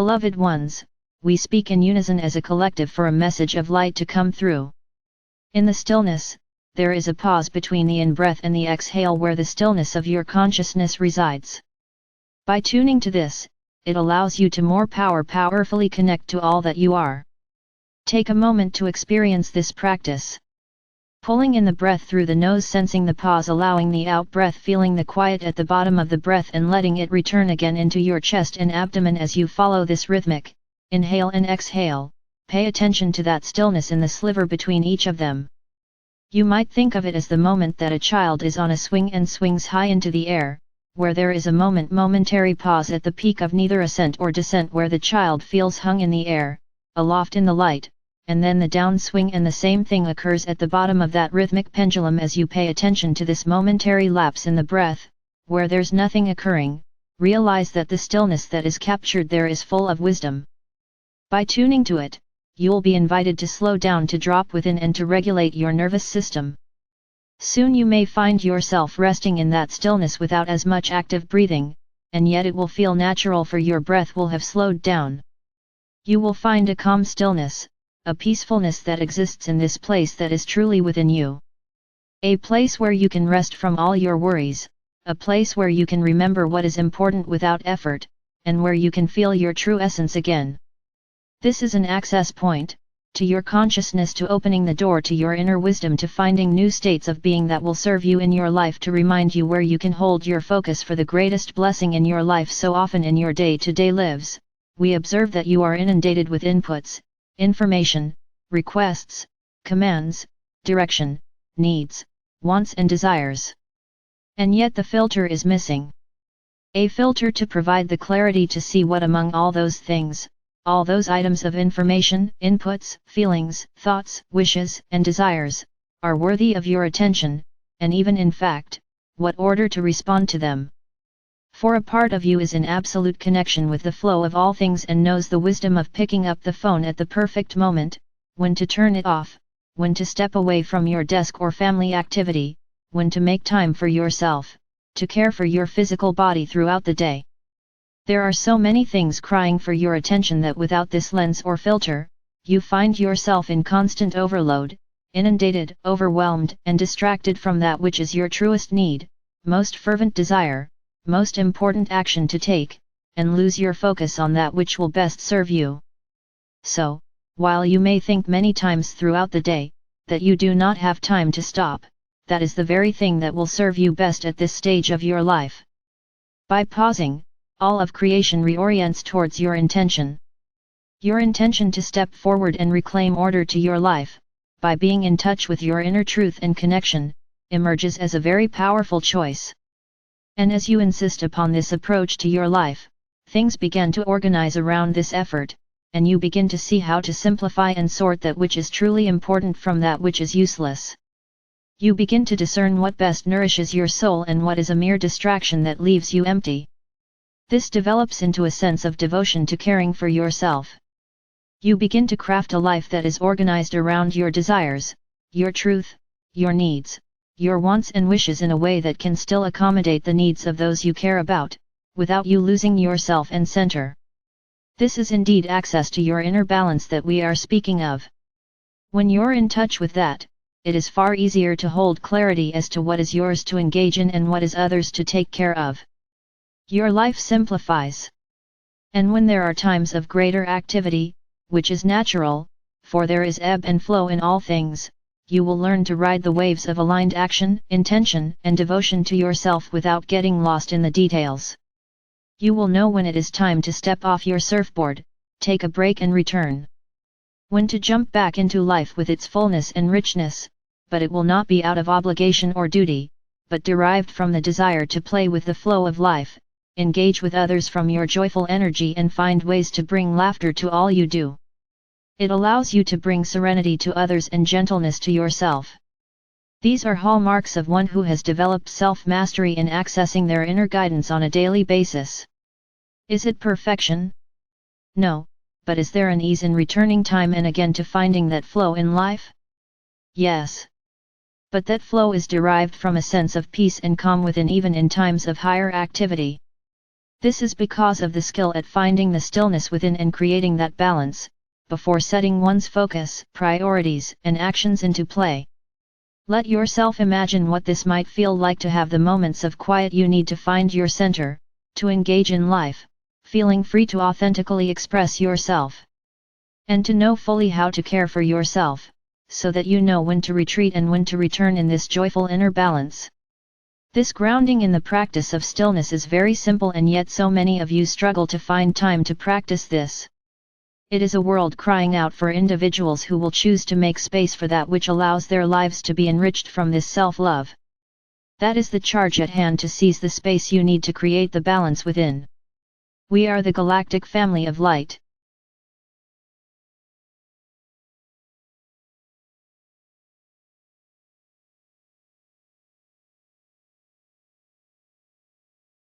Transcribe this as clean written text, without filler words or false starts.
Beloved ones, we speak in unison as a collective for a message of light to come through. In the stillness, there is a pause between the in-breath and the exhale where the stillness of your consciousness resides. By tuning to this, it allows you to more powerfully connect to all that you are. Take a moment to experience this practice. Pulling in the breath through the nose, sensing the pause, allowing the out-breath, feeling the quiet at the bottom of the breath and letting it return again into your chest and abdomen as you follow this rhythmic inhale and exhale. Pay attention to that stillness in the sliver between each of them. You might think of it as the moment that a child is on a swing and swings high into the air, where there is a momentary pause at the peak of neither ascent or descent, where the child feels hung in the air, aloft in the light, and then the downswing, and the same thing occurs at the bottom of that rhythmic pendulum as you pay attention to this momentary lapse in the breath, where there's nothing occurring. Realize that the stillness that is captured there is full of wisdom. By tuning to it, you'll be invited to slow down, to drop within, and to regulate your nervous system. Soon you may find yourself resting in that stillness without as much active breathing, and yet it will feel natural, for your breath will have slowed down. You will find a calm stillness, a peacefulness that exists in this place that is truly within you. A place where you can rest from all your worries, a place where you can remember what is important without effort, and where you can feel your true essence again. This is an access point to your consciousness, to opening the door to your inner wisdom, to finding new states of being that will serve you in your life, to remind you where you can hold your focus for the greatest blessing in your life. So often in your day-to-day lives, we observe that you are inundated with inputs, information, requests, commands, direction, needs, wants and desires. And yet the filter is missing. A filter to provide the clarity to see what among all those things, all those items of information, inputs, feelings, thoughts, wishes, and desires, are worthy of your attention, and even in fact, what order to respond to them. For a part of you is in absolute connection with the flow of all things and knows the wisdom of picking up the phone at the perfect moment, when to turn it off, when to step away from your desk or family activity, when to make time for yourself, to care for your physical body throughout the day. There are so many things crying for your attention that without this lens or filter, you find yourself in constant overload, inundated, overwhelmed, and distracted from that which is your truest need, most fervent desire, most important action to take, and lose your focus on that which will best serve you. So, while you may think many times throughout the day that you do not have time to stop, that is the very thing that will serve you best at this stage of your life. By pausing, all of creation reorients towards your intention. Your intention to step forward and reclaim order to your life, by being in touch with your inner truth and connection, emerges as a very powerful choice. And as you insist upon this approach to your life, things begin to organize around this effort, and you begin to see how to simplify and sort that which is truly important from that which is useless. You begin to discern what best nourishes your soul and what is a mere distraction that leaves you empty. This develops into a sense of devotion to caring for yourself. You begin to craft a life that is organized around your desires, your truth, your needs, your wants and wishes in a way that can still accommodate the needs of those you care about, without you losing yourself and center. This is indeed access to your inner balance that we are speaking of. When you're in touch with that, it is far easier to hold clarity as to what is yours to engage in and what is others to take care of. Your life simplifies. And when there are times of greater activity, which is natural, for there is ebb and flow in all things, you will learn to ride the waves of aligned action, intention, and devotion to yourself without getting lost in the details. You will know when it is time to step off your surfboard, take a break and return. When to jump back into life with its fullness and richness, but it will not be out of obligation or duty, but derived from the desire to play with the flow of life, engage with others from your joyful energy and find ways to bring laughter to all you do. It allows you to bring serenity to others and gentleness to yourself. These are hallmarks of one who has developed self-mastery in accessing their inner guidance on a daily basis. Is it perfection? No, but is there an ease in returning time and again to finding that flow in life? Yes. But that flow is derived from a sense of peace and calm within, even in times of higher activity. This is because of the skill at finding the stillness within and creating that balance, before setting one's focus, priorities, and actions into play. Let yourself imagine what this might feel like to have the moments of quiet you need to find your center, to engage in life, feeling free to authentically express yourself. And to know fully how to care for yourself, so that you know when to retreat and when to return in this joyful inner balance. This grounding in the practice of stillness is very simple, and yet so many of you struggle to find time to practice this. It is a world crying out for individuals who will choose to make space for that which allows their lives to be enriched from this self-love. That is the charge at hand, to seize the space you need to create the balance within. We are the galactic family of light.